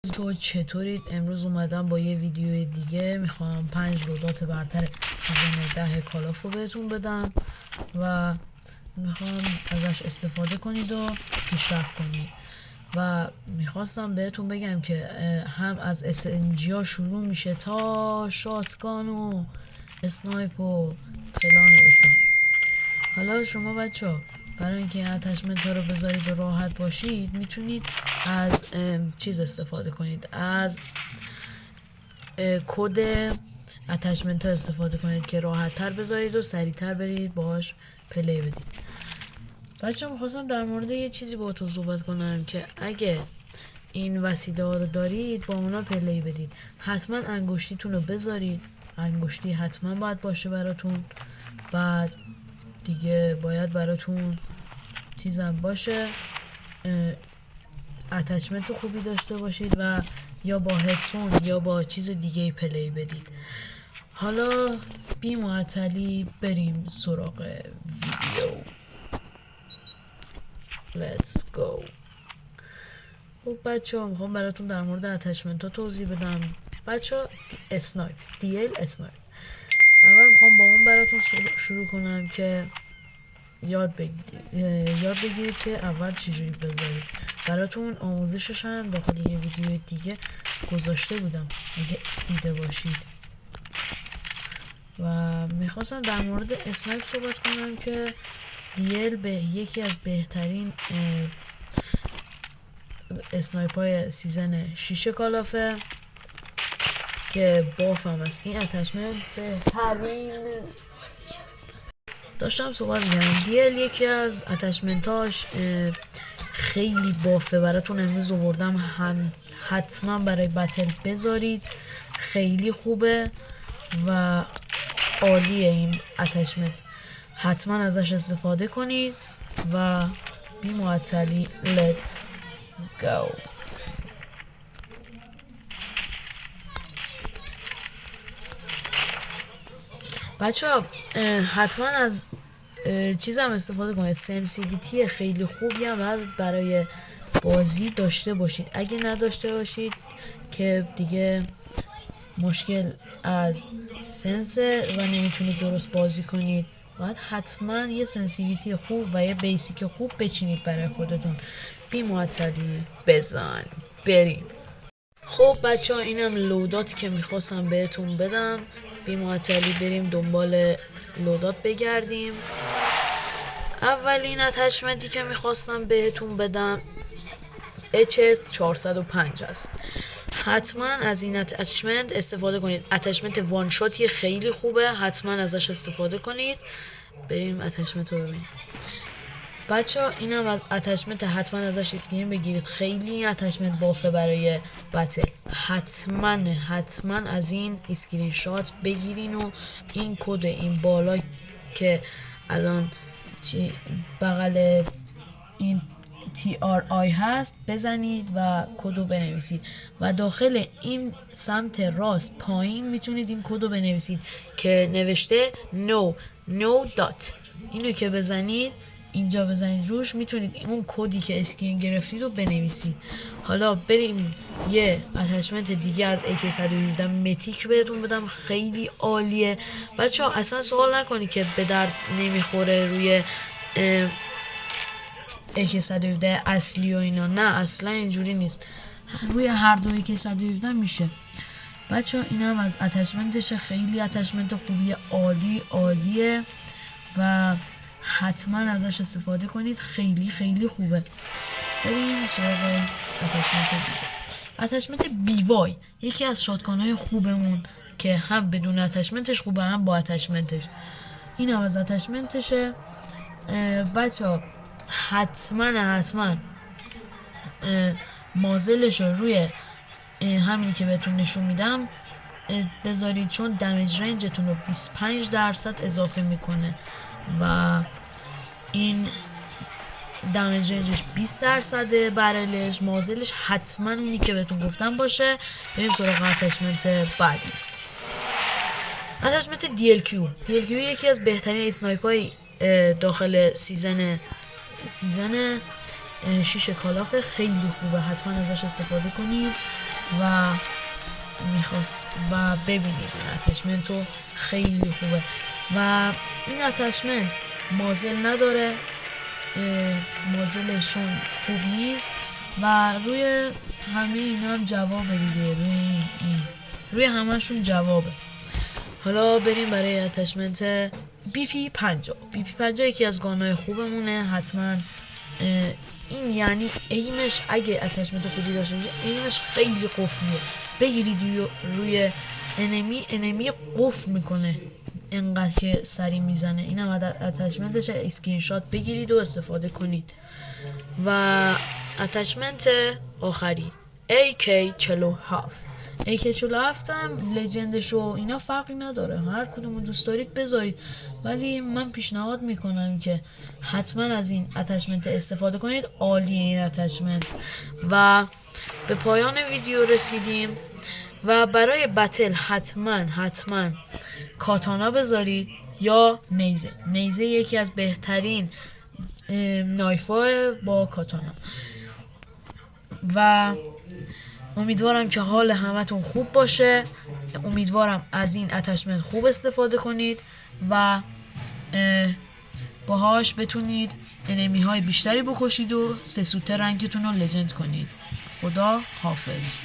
تو چطورید؟ امروز اومدم با یه ویدیو دیگه. میخوام 5 رودات برتر سیزن 10 کالافو بهتون بدم و میخوام ازش استفاده کنید و پیشرفت کنید. و میخواستم بهتون بگم که هم از SMG ها شروع میشه تا شاتگان و اسنایپ و فلان و بسار. حالا شما بچه ها برای اینکه این اتچمنت ها رو بذارید و راحت باشید میتونید از چیز استفاده کنید، از کد اتچمنت ها استفاده کنید که راحت تر بذارید و سریع تر برید باش پلی بدید. بچه میخواستم در مورد یه چیزی با تو صحبت کنم که اگه این وسیله ها رو دارید با اونا پلی بدید. حتما انگشتیتون رو بذارید، انگشتی حتما باید باشه براتون. بعد دیگه باید براتون چیزم باشه، اتچمنت خوبی داشته باشید و یا با هدفون یا با چیز دیگه پلی بدید. حالا بی معطلی بریم سراغ ویدیو. Let's go. خب بچه ها میخوام براتون در مورد اتچمنت ها توضیح بدم. بچه ها اسنایپ DL اسنایپ اول میخوام با اون براتون شروع کنم که یاد بگیرید که اول چجوری بذارید. براتون آموزشش هم داخل یه ویدیو دیگه گذاشته بودم اگه دیده باشید. و میخواستم در مورد اسنایپ صحبت کنم که دیل به یکی از بهترین اسنایپ های سیزن 6 کالافه که بافم است. این اتچمنت بهترین داشتم صحبت می‌کردم. دیل یکی از اتچمنتاش خیلی بافه، براتون امروز آوردم، حتما برای بتل بذارید، خیلی خوبه و عالیه این اتچمنت، حتما ازش استفاده کنید و بی معطلی let's go. بچه ها حتما از چیزم استفاده کنید، سنسیویتی خیلی خوبی هم برای بازی داشته باشید. اگه نداشته باشید که دیگه مشکل از سنس و نمیتونید درست بازی کنید. باید حتما یه سنسیویتی خوب و یه بیسیک خوب بچینید برای خودتون. بی معطلی بزن بریم. خب بچه ها اینم لوداتی که میخواستم بهتون بدم. بی معطلی بریم دنبال لودات بگردیم. اولین اتچمنتی که میخواستم بهتون بدم HS 405 است. حتما از این اتچمنت استفاده کنید. اتچمنت وان شاتی خیلی خوبه، حتما ازش استفاده کنید. بریم اتچمنت رو ببینیم. بچه ها اینم از اتچمنت، حتما ازش اسکرین بگیرید، خیلی اتچمنت بافه برای بتل. حتما از این اسکرین شات بگیرین و این کد این بالا که الان بغل این TRI هست بزنید و کدو بنویسید و داخل این سمت راست پایین میتونید این کدو بنویسید که نوشته no dot. اینو که بزنید اینجا بزنید روش، میتونید اون کدی که اسکرین گرفتید رو بنویسید. حالا بریم یه اتچمنت دیگه از AK117 متیک بهتون بدم، خیلی عالیه. بچه ها اصلا سوال نکنید که به درد نمیخوره روی AK117 اصلی و اینا، نه اصلا اینجوری نیست، روی هر دو AK117 میشه. بچه ها این هم از اتچمنتش، خیلی اتچمنت خوبی، عالیه و حتما ازش استفاده کنید، خیلی خوبه. بریم سراغ اتچمنت دیگه. اتچمنت بیوای یکی از شاتگان های خوبمون که هم بدون اتچمنتش خوبه هم با اتچمنتش. این هم از اتچمنتشه. بچه ها حتما مازلش رو روی همینی که بهتون نشون میدم بذارید، چون دمیج رنجتون رو 25% اضافه میکنه و این دمیج رنجش 20% برلش. مازلش حتما اونی که بهتون گفتم باشه. بریم سراغ اتچمنت بعدی. اتچمنت DLQ یکی از بهترین اسنایپ های داخل سیزن شیش کالاف خیلی خوبه، حتما ازش استفاده کنید و ببینید این اتچمنت رو، خیلی خوبه و این اتچمنت مازل نداره، مازلشون خوب نیست و روی همه اینا هم جوابه دیگه، روی همهشون جوابه. حالا بریم برای اتچمنت BP50. BP50 یکی از گانای خوبمونه، حتما این یعنی ایمش، اگه اتچمنت خوبی داشته باشه ایمش خیلی قفلیه، بگیرید روی انمی قفل میکنه انقدر که سری میزنه. این هم اتچمنتش، اسکرین شات بگیرید و استفاده کنید. و اتچمنت آخری AK47. AK47 هم لجندش و اینا فرقی نداره، هر کدومو دوست دارید بذارید، ولی من پیشنهاد میکنم که حتما از این اتچمنت استفاده کنید، عالیه این اتچمنت. و به پایان ویدیو رسیدیم و برای بتل حتما کاتانا بذارید یا نیزه یکی از بهترین نایف‌ها با کاتانا. و امیدوارم که حال همتون خوب باشه، امیدوارم از این اتچمنت خوب استفاده کنید و باهاش بتونید انمی های بیشتری بکشید و 3 سوته رنگتون رو لجند کنید. خدا حافظ.